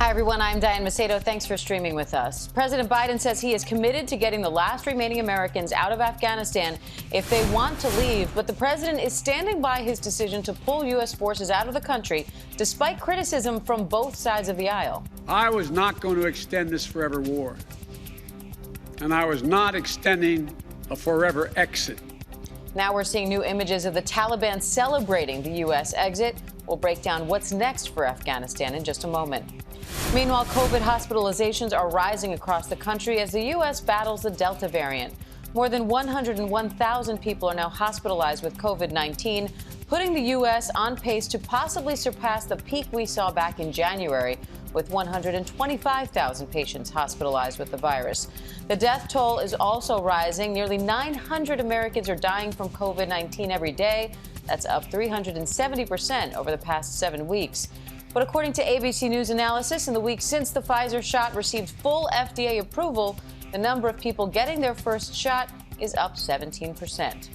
Hi, everyone. I'm Diane Macedo. Thanks for streaming with us. President Biden says he is committed to getting the last remaining Americans out of Afghanistan if they want to leave. But the president is standing by his decision to pull U.S. forces out of the country, despite criticism from both sides of the aisle. I was not going to extend this forever war. And I was not extending a forever exit. Now we're seeing new images of the Taliban celebrating the U.S. exit. We'll break down what's next for Afghanistan in just a moment. Meanwhile, COVID hospitalizations are rising across the country as the U.S. battles the Delta variant. More than 101,000 people are now hospitalized with COVID-19, putting the U.S. on pace to possibly surpass the peak we saw back in January, with 125,000 patients hospitalized with the virus. The death toll is also rising. Nearly 900 Americans are dying from COVID-19 every day. That's up 370% over the past 7 weeks. But according to ABC News analysis, in the week since the Pfizer shot received full FDA approval, the number of people getting their first shot is up 17%.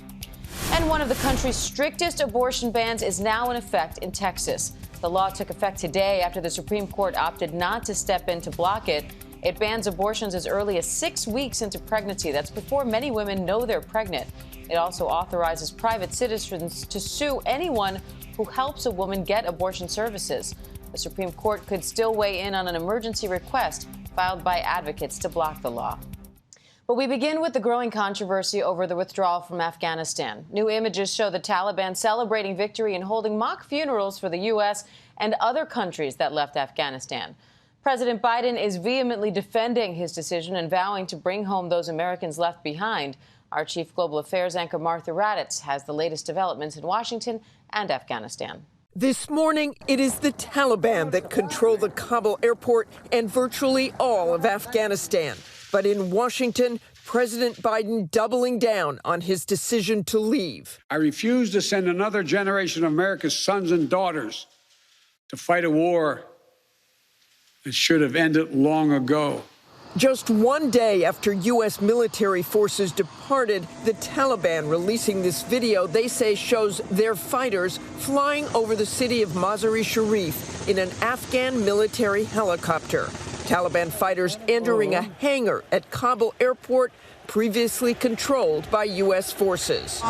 And one of the country's strictest abortion bans is now in effect in Texas. The law took effect today after the Supreme Court opted not to step in to block it. It bans abortions as early as 6 weeks into pregnancy. That's before many women know they're pregnant. It also authorizes private citizens to sue anyone who helps a woman get abortion services. The Supreme Court could still weigh in on an emergency request filed by advocates to block the law. But we begin with the growing controversy over the withdrawal from Afghanistan. New images show the Taliban celebrating victory and holding mock funerals for the U.S. and other countries that left Afghanistan. President Biden is vehemently defending his decision and vowing to bring home those Americans left behind. Our chief global affairs anchor Martha Raddatz has the latest developments in Washington and Afghanistan. This morning, it is the Taliban that control the Kabul airport and virtually all of Afghanistan. But in Washington, President Biden doubling down on his decision to leave. I refuse to send another generation of America's sons and daughters to fight a war that should have ended long ago. Just 1 day after U.S. military forces departed, the Taliban releasing this video they say shows their fighters flying over the city of Mazar-e-Sharif in an Afghan military helicopter. Taliban fighters entering a hangar at Kabul airport previously controlled by U.S. forces.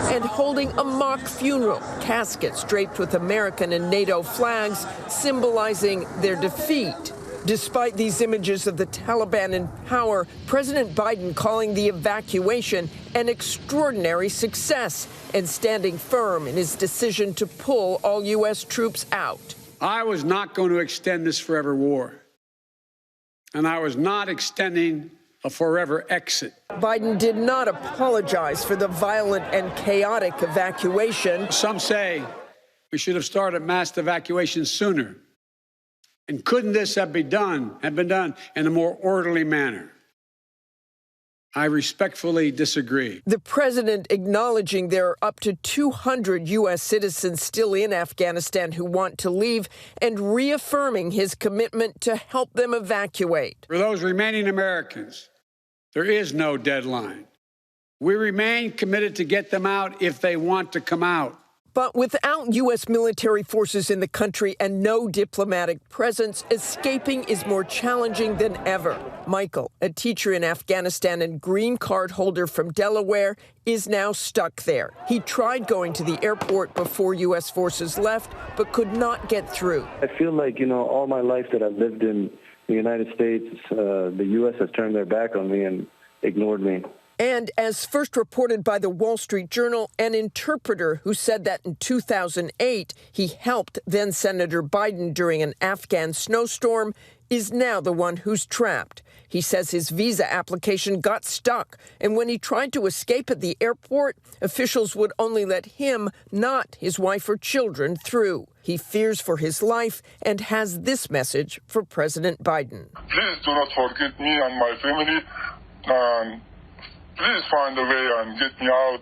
And holding a mock funeral, caskets draped with American and NATO flags symbolizing their defeat. Despite these images of the Taliban in power, President Biden calling the evacuation an extraordinary success and standing firm in his decision to pull all U.S. troops out. I was not going to extend this forever war, and I was not extending a forever exit. Biden did not apologize for the violent and chaotic evacuation. Some say we should have started mass evacuation sooner. And couldn't this have been done in a more orderly manner? I respectfully disagree. The president acknowledging there are up to 200 U.S. citizens still in Afghanistan who want to leave and reaffirming his commitment to help them evacuate. For those remaining Americans, there is no deadline. We remain committed to get them out if they want to come out. But without U.S. military forces in the country and no diplomatic presence, escaping is more challenging than ever. Michael, a teacher in Afghanistan and green card holder from Delaware, is now stuck there. He tried going to the airport before U.S. forces left, but could not get through. I feel like, all my life that I've lived in the United States, the U.S. has turned their back on me and ignored me. And as first reported by the Wall Street Journal, an interpreter who said that in 2008 he helped then-Senator Biden during an Afghan snowstorm is now the one who's trapped. He says his visa application got stuck, and when he tried to escape at the airport, officials would only let him, not his wife or children, through. He fears for his life and has this message for President Biden. Please do not forget me and my family, and please find a way and get me out.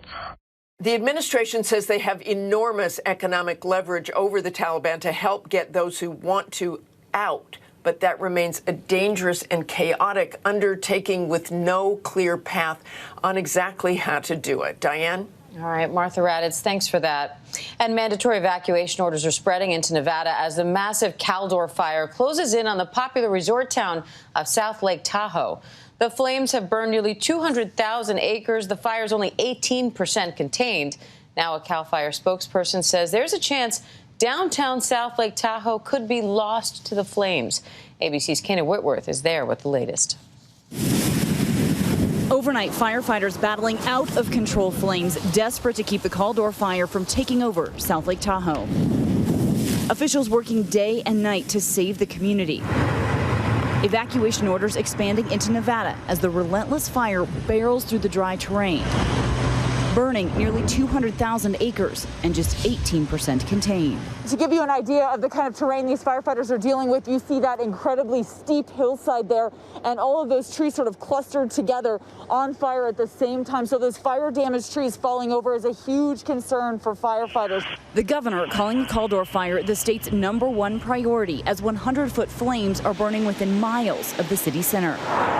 The administration says they have enormous economic leverage over the Taliban to help get those who want to out. But that remains a dangerous and chaotic undertaking with no clear path on exactly how to do it. Diane? All right, Martha Raddatz, thanks for that. And mandatory evacuation orders are spreading into Nevada as the massive Caldor Fire closes in on the popular resort town of South Lake Tahoe. The flames have burned nearly 200,000 acres. The fire is only 18% contained. Now a CAL FIRE spokesperson says there's a chance downtown South Lake Tahoe could be lost to the flames. ABC's Kana Whitworth is there with the latest. Overnight, firefighters battling out of control flames, desperate to keep the Caldor Fire from taking over South Lake Tahoe. Officials working day and night to save the community. Evacuation orders expanding into Nevada as the relentless fire barrels through the dry terrain, burning nearly 200,000 acres and just 18% contained. To give you an idea of the kind of terrain these firefighters are dealing with, you see that incredibly steep hillside there, and all of those trees sort of clustered together on fire at the same time. So those fire-damaged trees falling over is a huge concern for firefighters. The governor calling the Caldor Fire the state's #1 priority as 100-foot flames are burning within miles of the city center.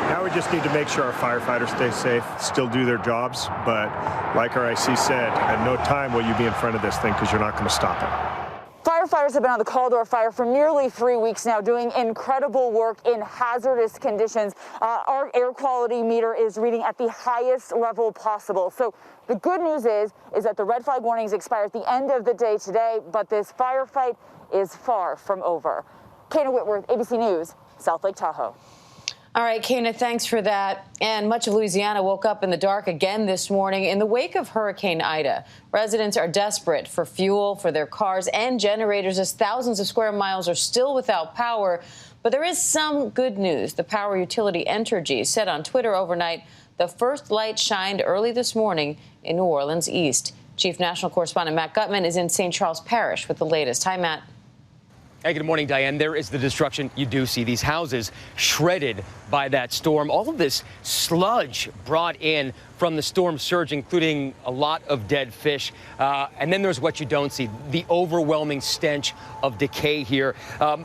Now we just need to make sure our firefighters stay safe, still do their jobs, but like our IC said, at no time will you be in front of this thing because you're not going to stop it. Firefighters have been on the Caldor Fire for nearly 3 weeks now, doing incredible work in hazardous conditions. Our air quality meter is reading at the highest level possible. So the good news is that the red flag warnings expire at the end of the day today, but this firefight is far from over. Kana Whitworth, ABC News, South Lake Tahoe. All right, Kana, thanks for that. And much of Louisiana woke up in the dark again this morning in the wake of Hurricane Ida. Residents are desperate for fuel for their cars and generators as thousands of square miles are still without power. But there is some good news. The power utility Entergy said on Twitter overnight the first light shined early this morning in New Orleans East. Chief National Correspondent Matt Gutman is in St. Charles Parish with the latest. Hi, Matt. Hey, good morning, Diane. There is the destruction. You do see these houses shredded by that storm. All of this sludge brought in from the storm surge, including a lot of dead fish. And then there's what you don't see, the overwhelming stench of decay here. A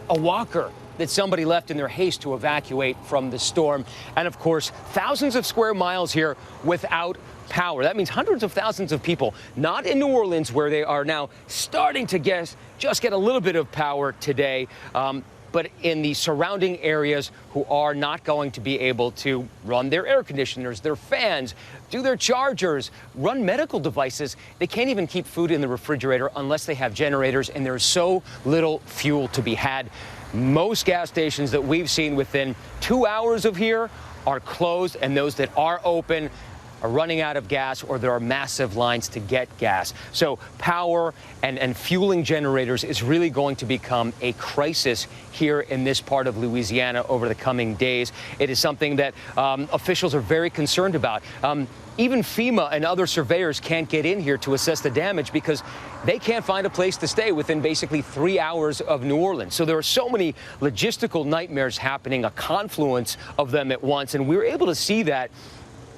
walker that somebody left in their haste to evacuate from the storm. And, of course, thousands of square miles here without power. That means hundreds of thousands of people, not in New Orleans, where they are now starting to just get a little bit of power today, but in the surrounding areas who are not going to be able to run their air conditioners, their fans, do their chargers, run medical devices. They can't even keep food in the refrigerator unless they have generators, and there's so little fuel to be had. Most gas stations that we've seen within 2 hours of here are closed, and those that are open are running out of gas, or there are massive lines to get gas. So power and fueling generators is really going to become a crisis here in this part of Louisiana over the coming days. It is something that officials are very concerned about. Even FEMA and other surveyors can't get in here to assess the damage because they can't find a place to stay within basically 3 hours of New Orleans. So there are so many logistical nightmares happening, a confluence of them at once, and we were able to see that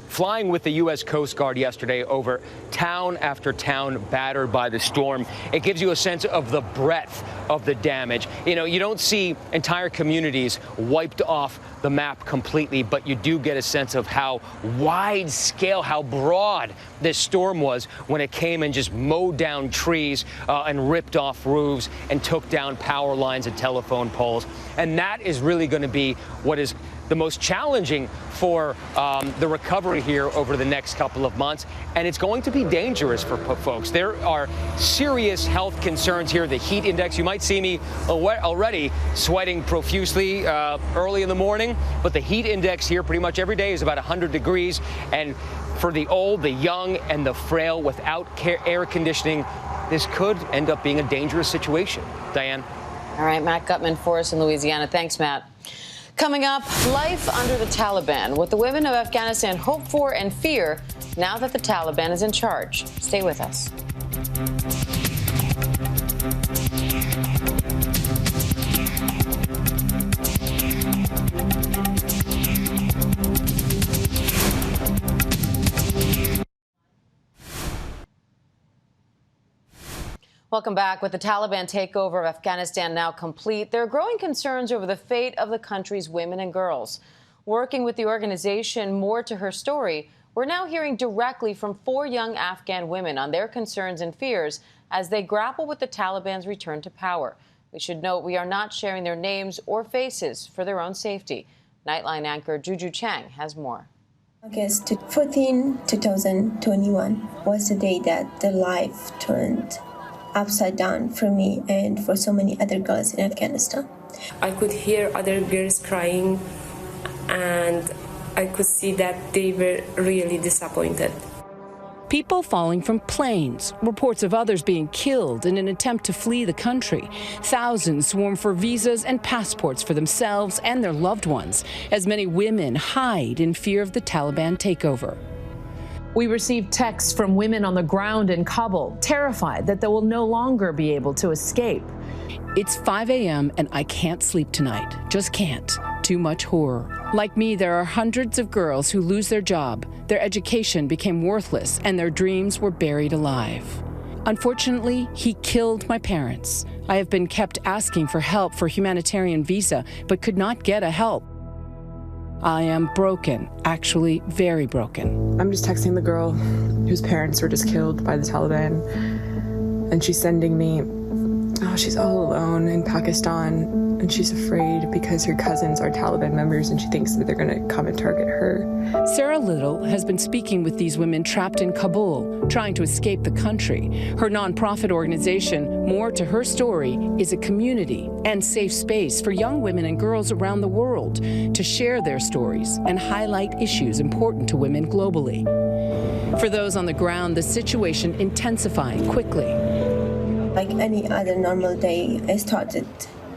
flying with the U.S. Coast Guard yesterday over town after town battered by the storm. It gives you a sense of the breadth of the damage. You know, you don't see entire communities wiped off the map completely, but you do get a sense of how wide scale, how broad this storm was when it came and just mowed down trees and ripped off roofs and took down power lines and telephone poles. And that is really going to be what is the most challenging for the recovery here over the next couple of months. And it's going to be dangerous for folks. There are serious health concerns here. The heat index, you might see me already sweating profusely early in the morning, but the heat index here pretty much every day is about 100 degrees. And for the old, the young, and the frail without air conditioning, this could end up being a dangerous situation. Diane? All right, Matt Gutman for us in Louisiana. Thanks, Matt. Coming up, life under the Taliban, what the women of Afghanistan hope for and fear now that the Taliban is in charge. Stay with us. Welcome back. With the Taliban takeover of Afghanistan now complete, there are growing concerns over the fate of the country's women and girls. Working with the organization More to Her Story, We're now hearing directly from 4 young Afghan women on their concerns and fears as they grapple with the Taliban's return to power. We should note we are not sharing their names or faces for their own safety. Nightline anchor Juju Chang has more. August 14, 2021 was the day that the life turned upside down for me and for so many other girls in Afghanistan. I could hear other girls crying, and I could see that they were really disappointed. People falling from planes, reports of others being killed in an attempt to flee the country. Thousands swarm for visas and passports for themselves and their loved ones, as many women hide in fear of the Taliban takeover. We received texts from women on the ground in Kabul, terrified that they will no longer be able to escape. It's 5 a.m. and I can't sleep tonight. Just can't. Too much horror. Like me, there are hundreds of girls who lose their job, their education became worthless, and their dreams were buried alive. Unfortunately, he killed my parents. I have been kept asking for help for humanitarian visa, but could not get a help. I am broken, actually very broken. I'm just texting the girl whose parents were just killed by the Taliban, and she's sending me, she's all alone in Pakistan, and she's afraid because her cousins are Taliban members and she thinks that they're going to come and target her. Sarah Little has been speaking with these women trapped in Kabul, trying to escape the country. Her nonprofit organization, More to Her Story, is a community and safe space for young women and girls around the world to share their stories and highlight issues important to women globally. For those on the ground, the situation intensifying quickly. Like any other normal day, I started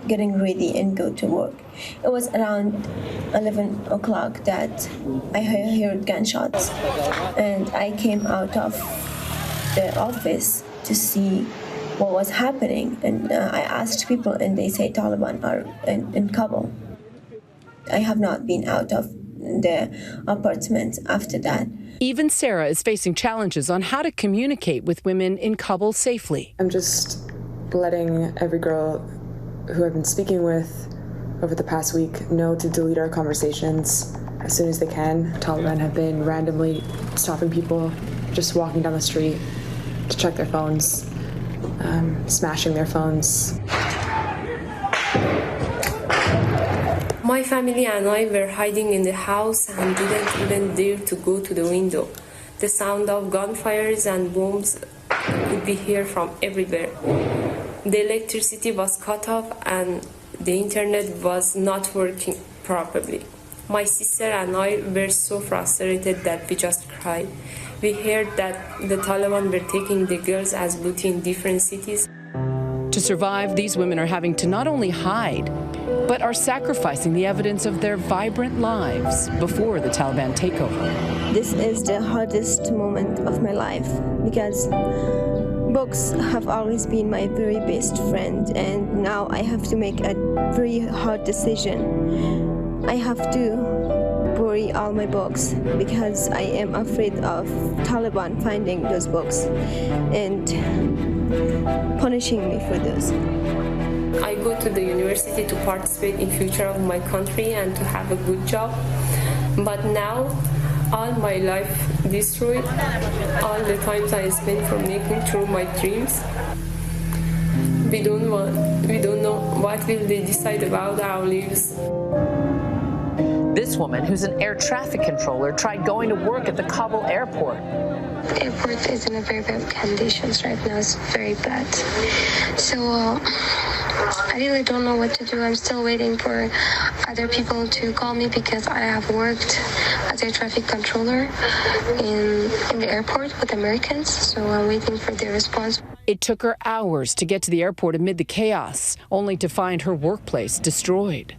getting ready and go to work. It was around 11 o'clock that I heard gunshots, and I came out of the office to see what was happening, and I asked people, and they say Taliban are in Kabul. I have not been out of the apartment after that. Even Sarah is facing challenges on how to communicate with women in Kabul safely. I'm just letting every girl who I've been speaking with over the past week know to delete our conversations as soon as they can. Taliban have been randomly stopping people just walking down the street to check their phones, smashing their phones. My family and I were hiding in the house and didn't even dare to go to the window. The sound of gunfires and bombs could be heard from everywhere. The electricity was cut off and the internet was not working properly. My sister and I were so frustrated that we just cried. We heard that the Taliban were taking the girls as booty in different cities. To survive, these women are having to not only hide, but are sacrificing the evidence of their vibrant lives before the Taliban takeover. This is the hardest moment of my life because books have always been my very best friend, and now I have to make a very hard decision. I have to bury all my books because I am afraid of Taliban finding those books and punishing me for this. I go to the university to participate in future of my country and to have a good job. But now, all my life destroyed, all the times I spent for making through my dreams. We don't know what will they decide about our lives. This woman, who's an air traffic controller, tried going to work at the Kabul airport. The airport is in a very bad conditions right now. It's very bad. So I really don't know what to do. I'm still waiting for other people to call me because I have worked as a traffic controller in the airport with Americans. So I'm waiting for their response. It took her hours to get to the airport amid the chaos, only to find her workplace destroyed.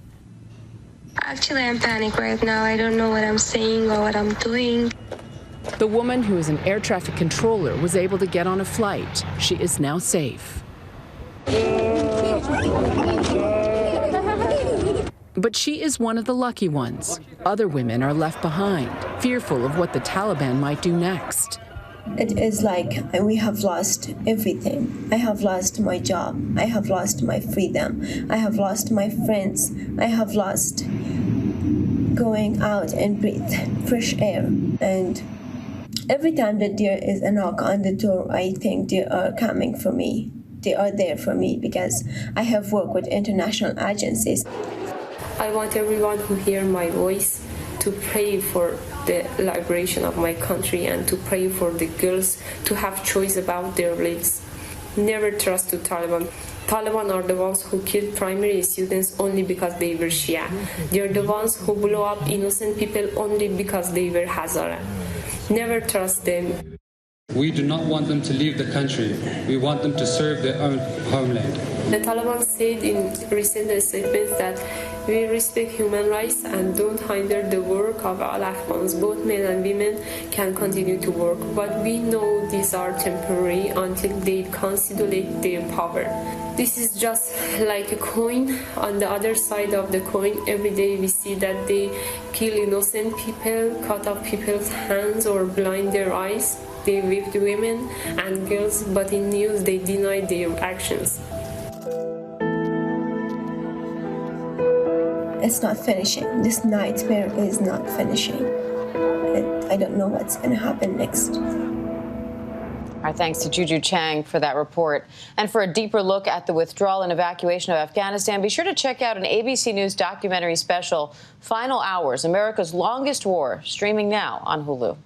Actually, I'm panicked right now. I don't know what I'm saying or what I'm doing. The woman, who is an air traffic controller, was able to get on a flight. She is now safe. But she is one of the lucky ones. Other women are left behind, fearful of what the Taliban might do next. It is like we have lost everything. I have lost my job. I have lost my freedom. I have lost my friends. I have lost going out and breathe fresh air. And Every time that there is a knock on the door, I think they are coming for me. They are there for me because I have worked with international agencies. I want everyone who hears my voice to pray for the liberation of my country and to pray for the girls to have choice about their lives. Never trust the Taliban. Taliban are the ones who killed primary students only because they were Shia. They're the ones who blow up innocent people only because they were Hazara. Never trust them. We do not want them to leave the country. We want them to serve their own homeland. The Taliban said in recent statements that we respect human rights and don't hinder the work of all Afghans. Both men and women can continue to work, but we know these are temporary until they consolidate their power. This is just like a coin. On the other side of the coin, every day we see that they kill innocent people, cut off people's hands or blind their eyes. They whipped women and girls, but in news they deny their actions. It's not finishing. This nightmare is not finishing. I don't know what's going to happen next. Our thanks to Juju Chang for that report. And for a deeper look at the withdrawal and evacuation of Afghanistan, be sure to check out an ABC News documentary special, Final Hours, America's Longest War, streaming now on Hulu.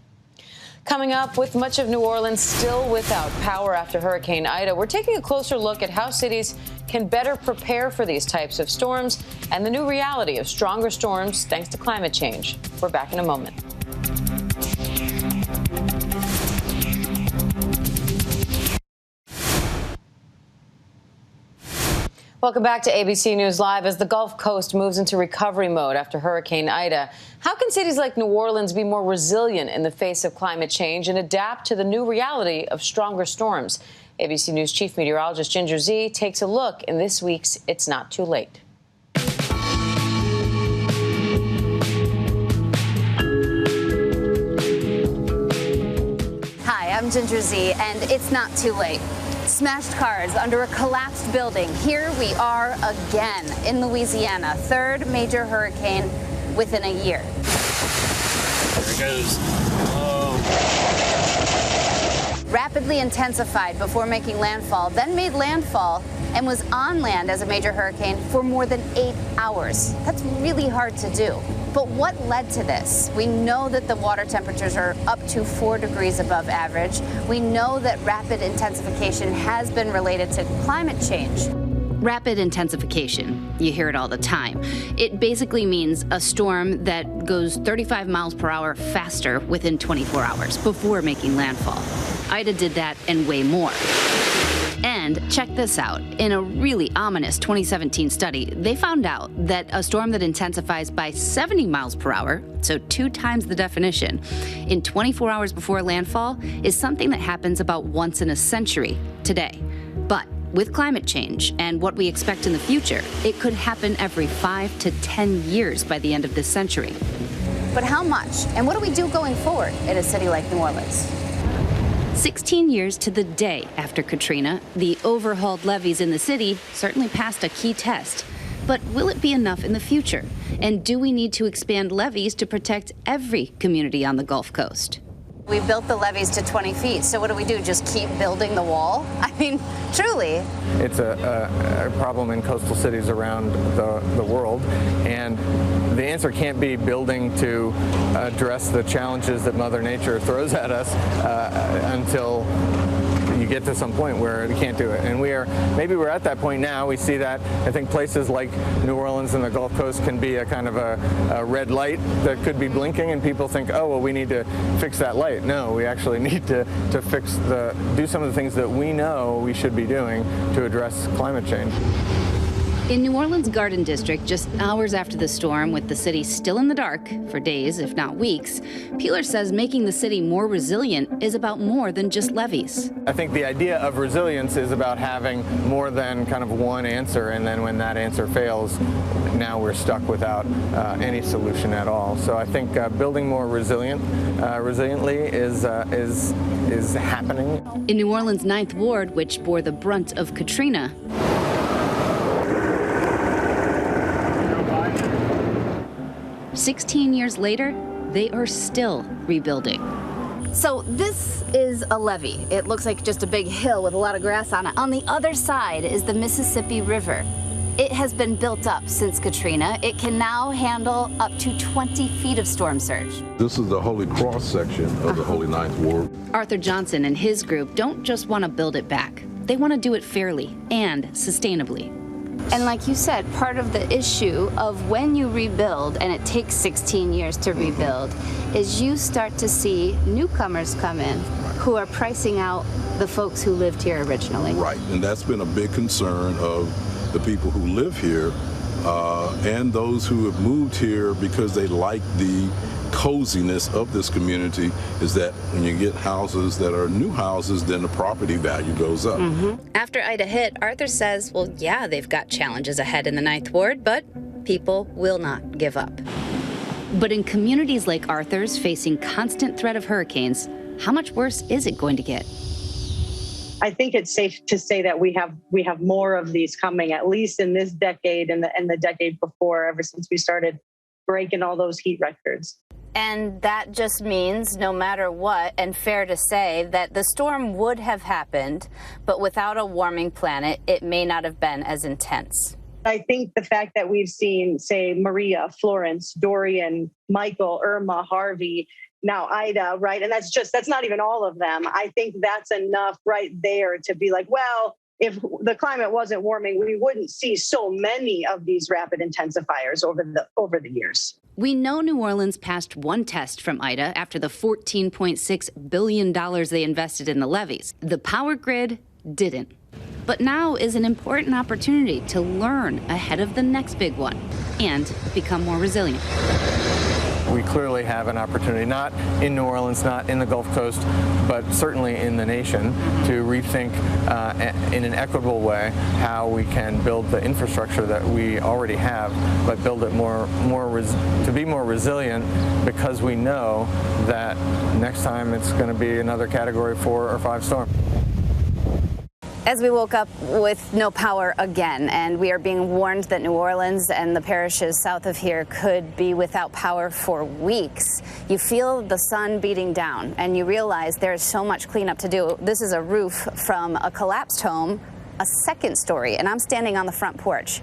Coming up, with much of New Orleans still without power after Hurricane Ida, we're taking a closer look at how cities can better prepare for these types of storms and the new reality of stronger storms thanks to climate change. We're back in a moment. Welcome back to ABC News Live. As the Gulf Coast moves into recovery mode after Hurricane Ida, how can cities like New Orleans be more resilient in the face of climate change and adapt to the new reality of stronger storms? ABC News Chief Meteorologist Ginger Zee takes a look in this week's It's Not Too Late. Hi, I'm Ginger Zee, and it's not too late. Smashed cars under a collapsed building. Here we are again in Louisiana, third major hurricane within a year. There it goes. Oh. Rapidly intensified before making landfall, then made landfall and was on land as a major hurricane for more than 8 hours. That's really hard to do. But what led to this? We know that the water temperatures are up to 4 degrees above average. We know that rapid intensification has been related to climate change. Rapid intensification, you hear it all the time. It basically means a storm that goes 35 miles per hour faster within 24 hours before making landfall. Ida did that and way more. And check this out. In a really ominous 2017 study, they found out that a storm that intensifies by 70 miles per hour, so 2 times the definition, in 24 hours before landfall is something that happens about once in a century today. But with climate change and what we expect in the future, it could happen every 5 to 10 years by the end of this century. But how much? And what do we do going forward in a city like New Orleans? 16 years to the day after Katrina, the overhauled levees in the city certainly passed a key test. But will it be enough in the future? And do we need to expand levees to protect every community on the Gulf Coast? We built the levees to 20 feet, so what do we do? Just keep building the wall? I mean, truly. It's a problem in coastal cities around the world, and the answer can't be building to address the challenges that Mother Nature throws at us until you get to some point where you can't do it. And maybe we're at that point now. We see that. I think places like New Orleans and the Gulf Coast can be a kind of a red light that could be blinking, and people think, oh, well, we need to fix that light. No, we actually need to do some of the things that we know we should be doing to address climate change. In New Orleans' Garden District, just hours after the storm, with the city still in the dark for days, if not weeks, Peeler says making the city more resilient is about more than just levees. I think the idea of resilience is about having more than kind of one answer, and then when that answer fails, now we're stuck without any solution at all. So I think building more resiliently is happening. In New Orleans' 9th Ward, which bore the brunt of Katrina, 16 years later, they are still rebuilding. So this is a levee. It looks like just a big hill with a lot of grass on it. On the other side is the Mississippi River. It has been built up since Katrina. It can now handle up to 20 feet of storm surge. This is the Holy Cross section of the Holy Ninth Ward. Arthur Johnson and his group don't just want to build it back. They want to do it fairly and sustainably. And like you said, part of the issue of when you rebuild, and it takes 16 years to rebuild, is you start to see newcomers come in who are pricing out the folks who lived here originally. Right, and that's been a big concern of the people who live here and those who have moved here because they like the coziness of this community, is that when you get houses that are new houses, then the property value goes up. After Ida hit, Arthur says, well, yeah, they've got challenges ahead in the Ninth Ward, but people will not give up. But in communities like Arthur's, facing constant threat of hurricanes, how much worse is it going to get? I think it's safe to say that we have more of these coming, at least in this decade and the decade before, ever since we started breaking all those heat records. And that just means, no matter what, and fair to say, that the storm would have happened, but without a warming planet, it may not have been as intense. I think the fact that we've seen, say, Maria, Florence, Dorian, Michael, Irma, Harvey, now Ida, right? And that's not even all of them. I think that's enough right there to be like, well, if the climate wasn't warming, we wouldn't see so many of these rapid intensifiers over the years. We know New Orleans passed one test from Ida after the $14.6 billion they invested in the levees. The power grid didn't. But now is an important opportunity to learn ahead of the next big one and become more resilient. We clearly have an opportunity, not in New Orleans, not in the Gulf Coast, but certainly in the nation, to rethink in an equitable way how we can build the infrastructure that we already have, but build it to be more resilient, because we know that next time it's going to be another Category 4 or 5 storm. As we woke up with no power again, and we are being warned that New Orleans and the parishes south of here could be without power for weeks, you feel the sun beating down, and you realize there's so much cleanup to do. This is a roof from a collapsed home, a second story, and I'm standing on the front porch.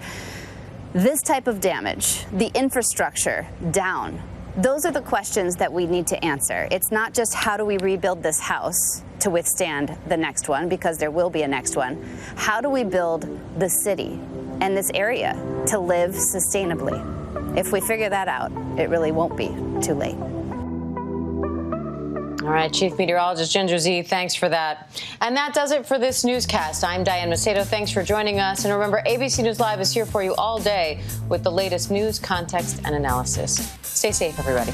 This type of damage, the infrastructure down, those are the questions that we need to answer. It's not just how do we rebuild this house to withstand the next one, because there will be a next one. How do we build the city and this area to live sustainably? If we figure that out, it really won't be too late. All right, Chief Meteorologist Ginger Zee, thanks for that. And that does it for this newscast. I'm Diane Macedo. Thanks for joining us. And remember, ABC News Live is here for you all day with the latest news, context, and analysis. Stay safe, everybody.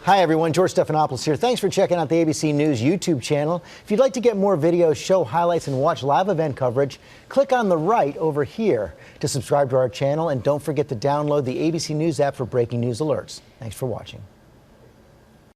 Hi everyone, George Stephanopoulos here. Thanks for checking out the ABC News YouTube channel. If you'd like to get more videos, show highlights, and watch live event coverage, click on the right over here to subscribe to our channel, and don't forget to download the ABC News app for breaking news alerts. Thanks for watching.